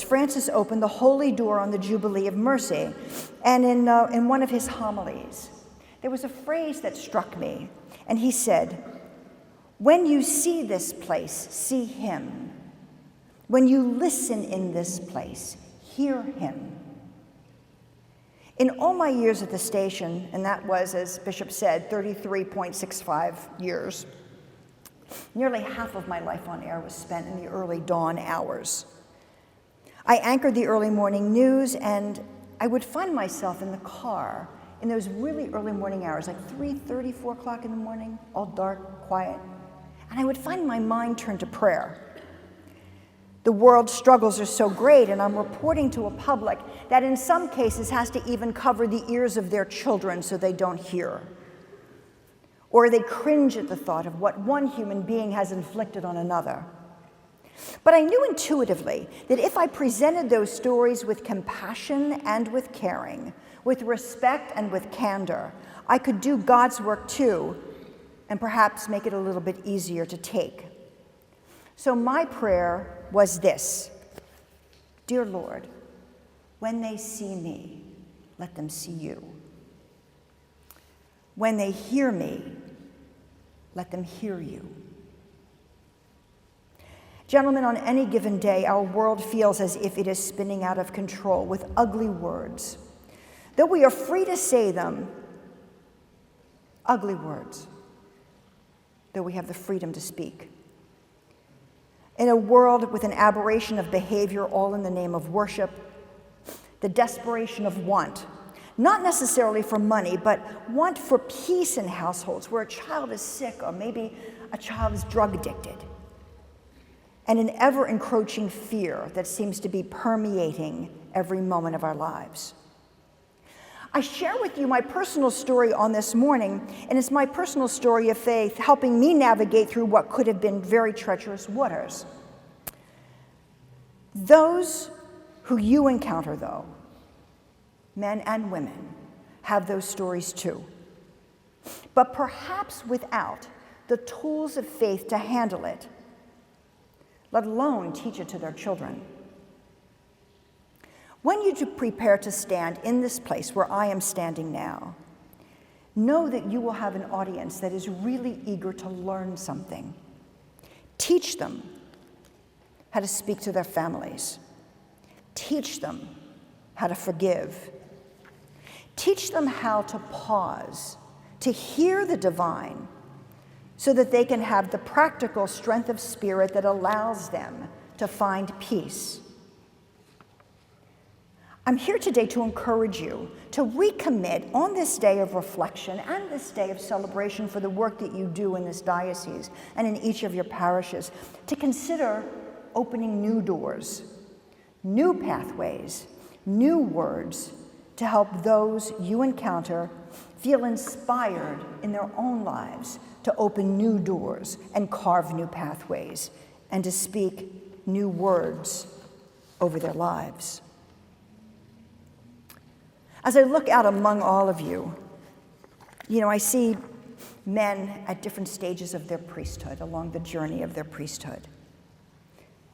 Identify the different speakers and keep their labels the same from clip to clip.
Speaker 1: Francis opened the Holy Door on the Jubilee of Mercy, and in one of his homilies, there was a phrase that struck me, and he said, "When you see this place, see him. When you listen in this place, hear him." In all my years at the station, and that was, as Bishop said, 33.65 years, nearly half of my life on air was spent in the early dawn hours. I anchored the early morning news, and I would find myself in the car in those really early morning hours, like 3:30, 4 o'clock in the morning, all dark, quiet, and I would find my mind turn to prayer. The world's struggles are so great, and I'm reporting to a public that in some cases has to even cover the ears of their children so they don't hear. Or they cringe at the thought of what one human being has inflicted on another. But I knew intuitively that if I presented those stories with compassion and with caring, with respect and with candor, I could do God's work too, and perhaps make it a little bit easier to take. So my prayer was this: Dear Lord, when they see me, let them see you. When they hear me, let them hear you. Gentlemen, on any given day, our world feels as if it is spinning out of control with ugly words. Though we are free to say them, ugly words, though we have the freedom to speak. In a world with an aberration of behavior, all in the name of worship, the desperation of want, not necessarily for money, but want for peace in households where a child is sick or maybe a child is drug addicted, and an ever-encroaching fear that seems to be permeating every moment of our lives. I share with you my personal story on this morning, and it's my personal story of faith helping me navigate through what could have been very treacherous waters. Those who you encounter, though, men and women, have those stories too, but perhaps without the tools of faith to handle it, let alone teach it to their children. When you prepare to stand in this place where I am standing now, know that you will have an audience that is really eager to learn something. Teach them how to speak to their families. Teach them how to forgive. Teach them how to pause, to hear the divine, so that they can have the practical strength of spirit that allows them to find peace. I'm here today to encourage you to recommit on this day of reflection and this day of celebration for the work that you do in this diocese and in each of your parishes, to consider opening new doors, new pathways, new words to help those you encounter feel inspired in their own lives to open new doors and carve new pathways and to speak new words over their lives. As I look out among all of you, I see men at different stages of their priesthood, along the journey of their priesthood.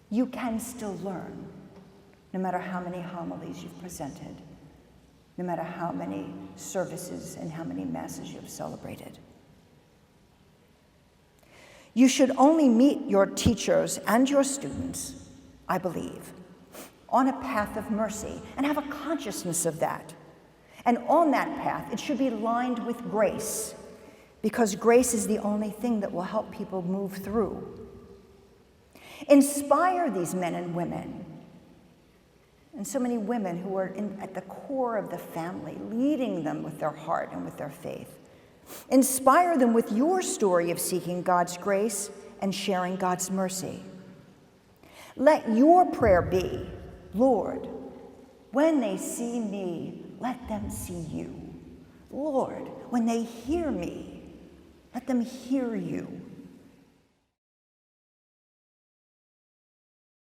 Speaker 1: You can still learn, no matter how many homilies you've presented, no matter how many services and how many masses you've celebrated. You should only meet your teachers and your students, I believe, on a path of mercy and have a consciousness of that. And on that path, it should be lined with grace, because grace is the only thing that will help people move through. Inspire these men and women, and so many women who are at the core of the family, leading them with their heart and with their faith. Inspire them with your story of seeking God's grace and sharing God's mercy. Let your prayer be, Lord, when they see me, let them see you. Lord, when they hear me, let them hear you.